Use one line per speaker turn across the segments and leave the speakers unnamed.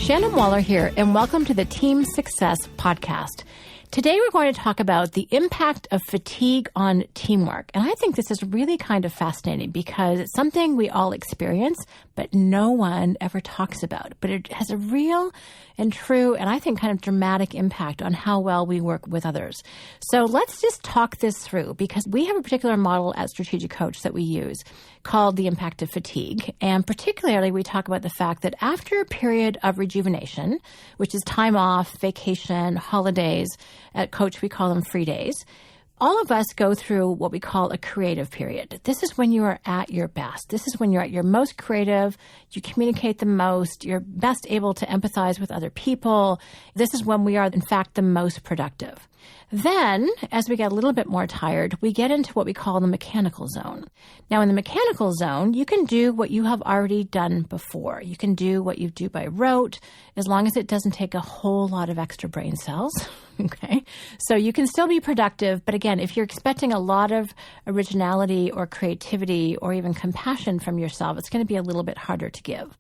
Shannon Waller here, and welcome to the Team Success Podcast. Today we're going to talk about the impact of fatigue on teamwork. And I think this is really kind of fascinating because it's something we all experience, but no one ever talks about. But it has a real and true, and I think kind of dramatic impact on how well we work with others. So let's just talk this through, because we have a particular model at Strategic Coach that we use called the impact of fatigue. And particularly we talk about the fact that after a period of rejuvenation, which is time off, vacation, holidays, at Coach we call them free days, all of us go through what we call a creative period. This is when you are at your best. This is when you're at your most creative, you communicate the most, you're best able to empathize with other people. This is when we are, in fact, the most productive. Then, as we get a little bit more tired, we get into what we call the mechanical zone. Now, in the mechanical zone, you can do what you have already done before. You can do what you do by rote, as long as it doesn't take a whole lot of extra brain cells. Okay? So you can still be productive, but again, if you're expecting a lot of originality or creativity or even compassion from yourself, it's going to be a little bit harder to give.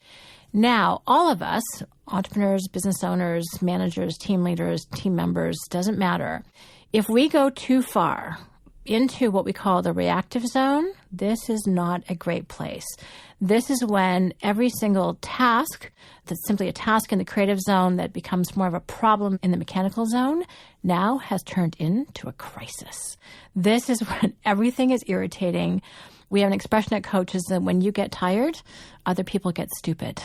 Now, all of us, entrepreneurs, business owners, managers, team leaders, team members, doesn't matter. If we go too far into what we call the reactive zone, this is not a great place. This is when every single task that's simply a task in the creative zone that becomes more of a problem in the mechanical zone now has turned into a crisis. This is when everything is irritating. We have an expression at Coaches that when you get tired, other people get stupid.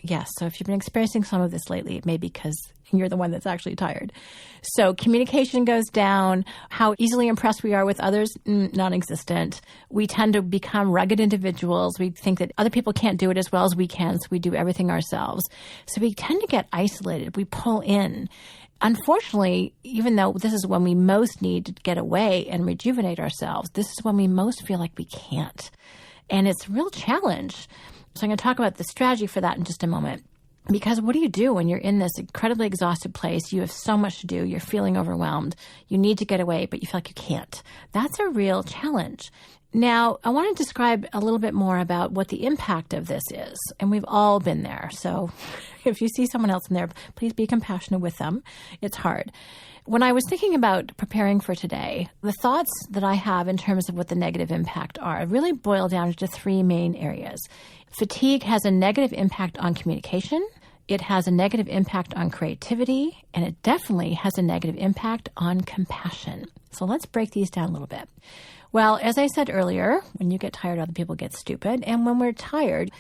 Yes, so if you've been experiencing some of this lately, it may be because you're the one that's actually tired. So communication goes down. How easily impressed we are with others, non-existent. We tend to become rugged individuals. We think that other people can't do it as well as we can, so we do everything ourselves. So we tend to get isolated. We pull in. Unfortunately, even though this is when we most need to get away and rejuvenate ourselves, this is when we most feel like we can't. And it's a real challenge. So I'm going to talk about the strategy for that in just a moment. Because what do you do when you're in this incredibly exhausted place? You have so much to do. You're feeling overwhelmed. You need to get away, but you feel like you can't. That's a real challenge. Now, I want to describe a little bit more about what the impact of this is. And we've all been there. So if you see someone else in there, please be compassionate with them. It's hard. When I was thinking about preparing for today, the thoughts that I have in terms of what the negative impact are really boil down to three main areas. Fatigue has a negative impact on communication. It has a negative impact on creativity, and it definitely has a negative impact on compassion. So let's break these down a little bit. Well, as I said earlier, when you get tired, other people get stupid. And when we're tired,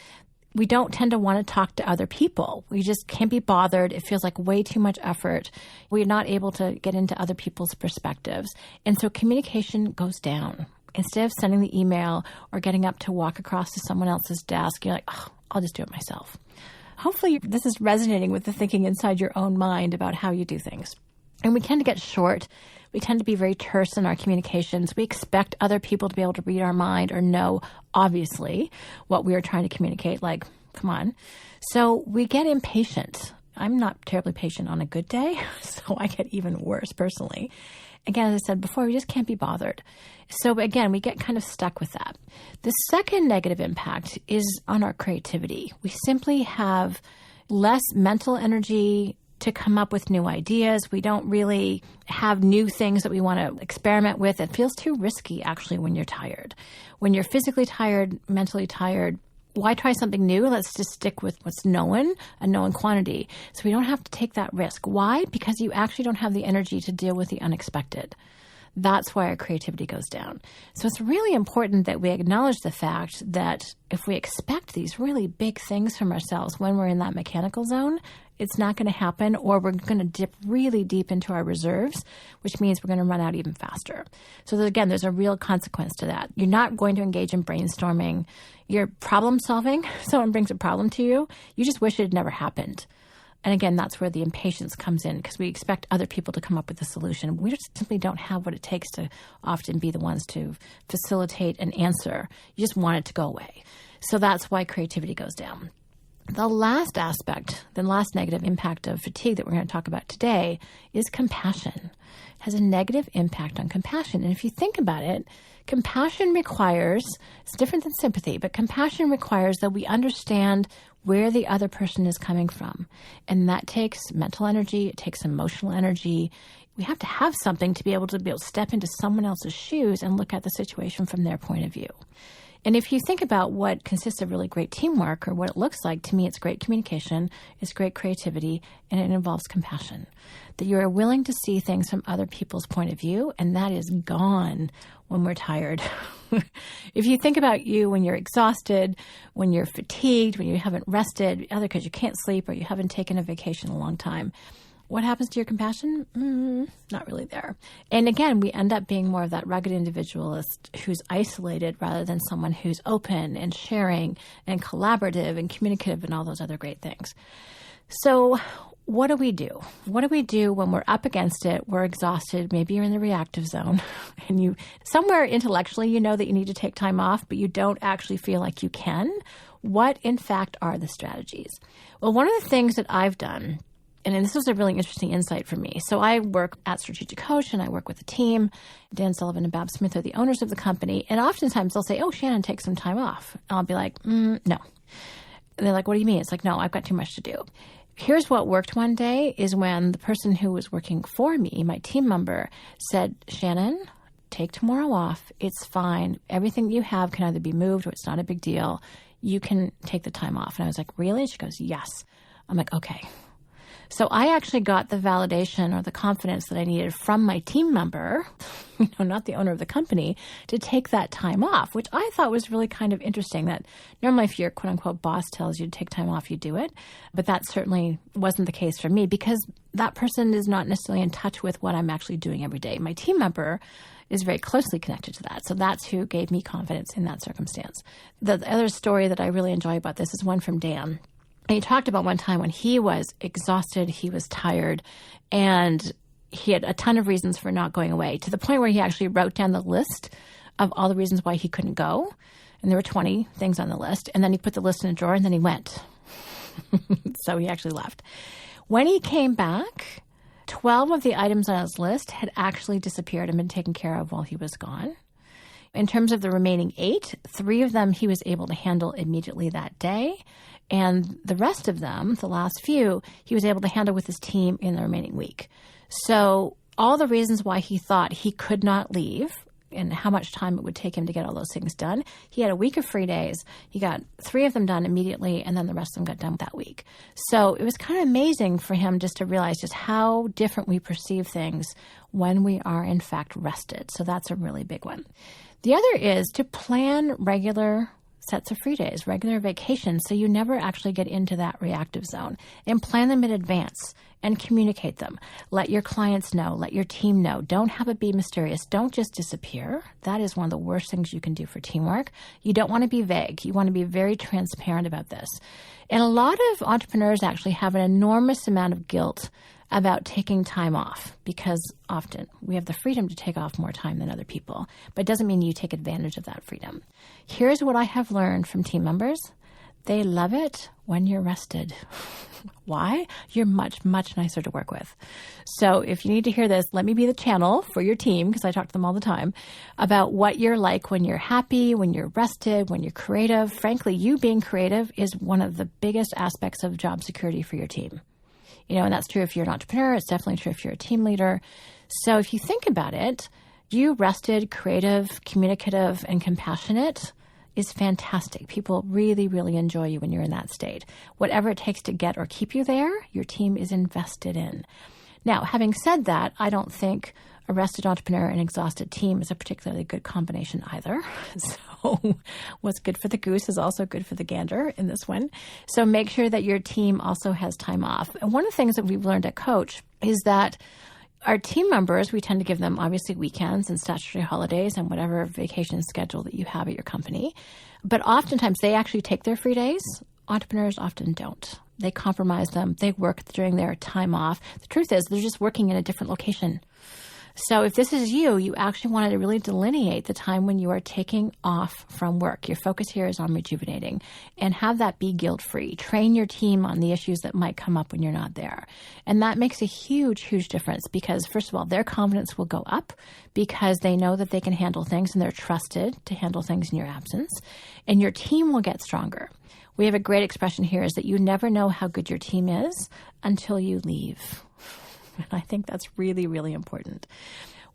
we don't tend to want to talk to other people. We just can't be bothered. It feels like way too much effort. We're not able to get into other people's perspectives. And so communication goes down. Instead of sending the email or getting up to walk across to someone else's desk, you're like, oh, I'll just do it myself. Hopefully this is resonating with the thinking inside your own mind about how you do things. And we tend to get short. We tend to be very terse in our communications. We expect other people to be able to read our mind or know, obviously, what we are trying to communicate. Like, come on. So we get impatient. I'm not terribly patient on a good day, so I get even worse personally. Again, as I said before, we just can't be bothered. So again, we get kind of stuck with that. The second negative impact is on our creativity. We simply have less mental energy to come up with new ideas. We don't really have new things that we want to experiment with. It feels too risky, actually, when you're tired. When you're physically tired, mentally tired, why try something new? Let's just stick with what's known, a known quantity. So we don't have to take that risk. Why? Because you actually don't have the energy to deal with the unexpected. That's why our creativity goes down. So it's really important that we acknowledge the fact that if we expect these really big things from ourselves when we're in that mechanical zone, it's not going to happen, or we're going to dip really deep into our reserves, which means we're going to run out even faster. So again, there's a real consequence to that. You're not going to engage in brainstorming. You're problem solving. Someone brings a problem to you. You just wish it had never happened. And again, that's where the impatience comes in, because we expect other people to come up with a solution. We just simply don't have what it takes to often be the ones to facilitate an answer. You just want it to go away. So that's why creativity goes down. The last aspect, the last negative impact of fatigue that we're going to talk about today is compassion. has a negative impact on compassion. And if you think about it, compassion requires, it's different than sympathy, but compassion requires that we understand where the other person is coming from. And that takes mental energy, it takes emotional energy. We have to have something to be able to step into someone else's shoes and look at the situation from their point of view. And if you think about what consists of really great teamwork or what it looks like, to me, it's great communication, it's great creativity, and it involves compassion. That you are willing to see things from other people's point of view, and that is gone when we're tired. If you think about you when you're exhausted, when you're fatigued, when you haven't rested, either because you can't sleep or you haven't taken a vacation in a long time, what happens to your compassion? Not really there. And again, we end up being more of that rugged individualist who's isolated rather than someone who's open and sharing and collaborative and communicative and all those other great things. So what do we do? What do we do when we're up against it, we're exhausted, maybe you're in the reactive zone, and you somewhere intellectually you know that you need to take time off, but you don't actually feel like you can? What, in fact, are the strategies? Well, one of the things that I've done, and this was a really interesting insight for me. So I work at Strategic Coach and I work with a team. Dan Sullivan and Bob Smith are the owners of the company. And oftentimes they'll say, oh, Shannon, take some time off. And I'll be like, no. And they're like, what do you mean? It's like, no, I've got too much to do. Here's what worked one day is when the person who was working for me, my team member, said, Shannon, take tomorrow off. It's fine. Everything you have can either be moved or it's not a big deal. You can take the time off. And I was like, really? She goes, yes. I'm like, okay. So I actually got the validation or the confidence that I needed from my team member, not the owner of the company, to take that time off, which I thought was really kind of interesting. That normally if your quote unquote boss tells you to take time off, you do it. But that certainly wasn't the case for me because that person is not necessarily in touch with what I'm actually doing every day. My team member is very closely connected to that. So that's who gave me confidence in that circumstance. The other story that I really enjoy about this is one from Dan. And he talked about one time when he was exhausted, he was tired, and he had a ton of reasons for not going away, to the point where he actually wrote down the list of all the reasons why he couldn't go. And there were 20 things on the list. And then he put the list in a drawer and then he went. So he actually left. When he came back, 12 of the items on his list had actually disappeared and been taken care of while he was gone. In terms of the remaining 8, 3 of them he was able to handle immediately that day. And the rest of them, the last few, he was able to handle with his team in the remaining week. So all the reasons why he thought he could not leave and how much time it would take him to get all those things done, he had a week of free days. He got 3 of them done immediately, and then the rest of them got done that week. So it was kind of amazing for him just to realize just how different we perceive things when we are, in fact, rested. So that's a really big one. The other is to plan regular sets of free days, regular vacations, so you never actually get into that reactive zone, and plan them in advance and communicate them. Let your clients know, let your team know. Don't have it be mysterious. Don't just disappear. That is one of the worst things you can do for teamwork. You don't want to be vague. You want to be very transparent about this. And a lot of entrepreneurs actually have an enormous amount of guilt about taking time off, because often we have the freedom to take off more time than other people, but it doesn't mean you take advantage of that freedom. Here's what I have learned from team members. They love it when you're rested. Why? You're much, much nicer to work with. So if you need to hear this, let me be the channel for your team, because I talk to them all the time, about what you're like when you're happy, when you're rested, when you're creative. Frankly, you being creative is one of the biggest aspects of job security for your team. And that's true if you're an entrepreneur. It's definitely true if you're a team leader. So if you think about it, you rested, creative, communicative, and compassionate is fantastic. People really, really enjoy you when you're in that state. Whatever it takes to get or keep you there, your team is invested in. Now, having said that, I don't think a rested entrepreneur and exhausted team is a particularly good combination either. So what's good for the goose is also good for the gander in this one. So make sure that your team also has time off. And one of the things that we've learned at Coach is that our team members, we tend to give them obviously weekends and statutory holidays and whatever vacation schedule that you have at your company. But oftentimes they actually take their free days. Entrepreneurs often don't. They compromise them. They work during their time off. The truth is they're just working in a different location. So if this is you, you actually wanted to really delineate the time when you are taking off from work. Your focus here is on rejuvenating, and have that be guilt-free. Train your team on the issues that might come up when you're not there. And that makes a huge, huge difference because, first of all, their confidence will go up because they know that they can handle things and they're trusted to handle things in your absence. And your team will get stronger. We have a great expression here is that you never know how good your team is until you leave. And I think that's really, really important.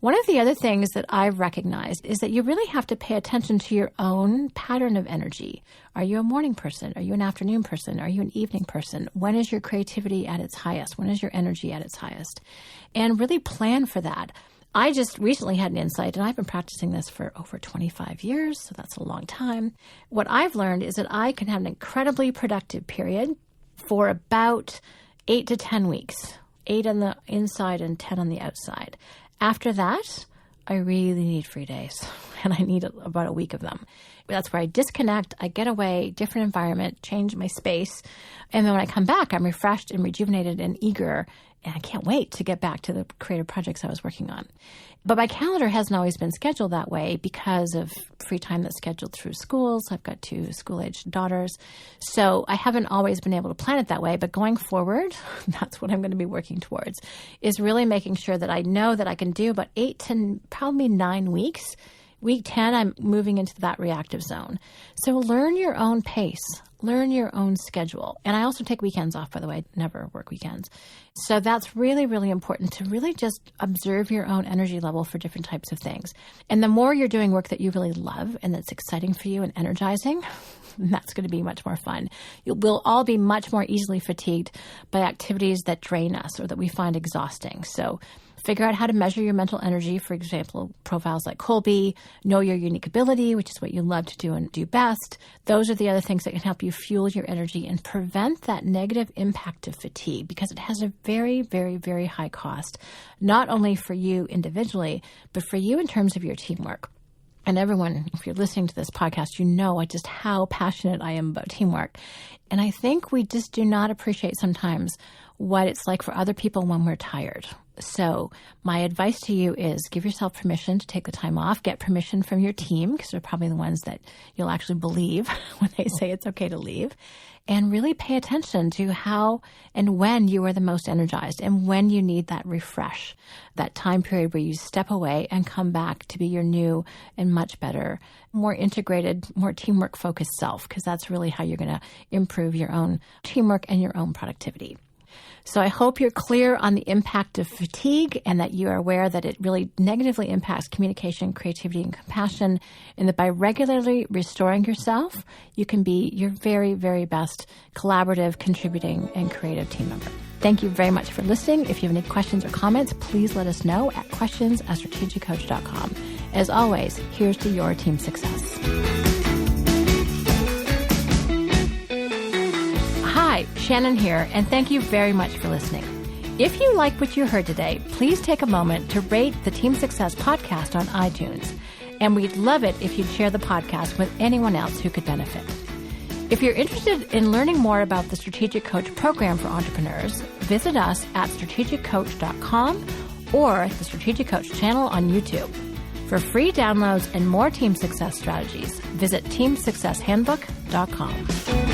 One of the other things that I've recognized is that you really have to pay attention to your own pattern of energy. Are you a morning person? Are you an afternoon person? Are you an evening person? When is your creativity at its highest? When is your energy at its highest? And really plan for that. I just recently had an insight, and I've been practicing this for over 25 years, so that's a long time. What I've learned is that I can have an incredibly productive period for about 8 to 10 weeks. 8 on the inside and 10 on the outside. After that, I really need free days, and I need about a week of them. That's where I disconnect, I get away, different environment, change my space, and then when I come back, I'm refreshed and rejuvenated and eager, and I can't wait to get back to the creative projects I was working on. But my calendar hasn't always been scheduled that way because of free time that's scheduled through schools. I've got 2 school-aged daughters. So I haven't always been able to plan it that way. But going forward, that's what I'm going to be working towards, is really making sure that I know that I can do about 8 to probably 9 weeks. Week 10, I'm moving into that reactive zone. So learn your own pace. Learn your own schedule. And I also take weekends off, by the way. I never work weekends. So that's really, really important to really just observe your own energy level for different types of things. And the more you're doing work that you really love and that's exciting for you and energizing, that's going to be much more fun. We'll all be much more easily fatigued by activities that drain us or that we find exhausting. So figure out how to measure your mental energy. For example, profiles like Colby, know your unique ability, which is what you love to do and do best. Those are the other things that can help you fuel your energy and prevent that negative impact of fatigue, because it has a very, very, very high cost, not only for you individually, but for you in terms of your teamwork. And everyone, if you're listening to this podcast, you know just how passionate I am about teamwork. And I think we just do not appreciate sometimes what it's like for other people when we're tired. So my advice to you is give yourself permission to take the time off. Get permission from your team, because they're probably the ones that you'll actually believe when they say it's okay to leave. And really pay attention to how and when you are the most energized and when you need that refresh, that time period where you step away and come back to be your new and much better, more integrated, more teamwork-focused self, because that's really how you're going to improve your own teamwork and your own productivity. So I hope you're clear on the impact of fatigue and that you are aware that it really negatively impacts communication, creativity, and compassion, and that by regularly restoring yourself, you can be your very, very best collaborative, contributing, and creative team member. Thank you very much for listening. If you have any questions or comments, please let us know at questions@strategiccoach.com. As always, here's to your team success. Hi, Shannon here, and thank you very much for listening. If you like what you heard today, please take a moment to rate the Team Success podcast on iTunes. And we'd love it if you'd share the podcast with anyone else who could benefit. If you're interested in learning more about the Strategic Coach program for entrepreneurs, visit us at strategiccoach.com or the Strategic Coach channel on YouTube. For free downloads and more team success strategies, visit teamsuccesshandbook.com.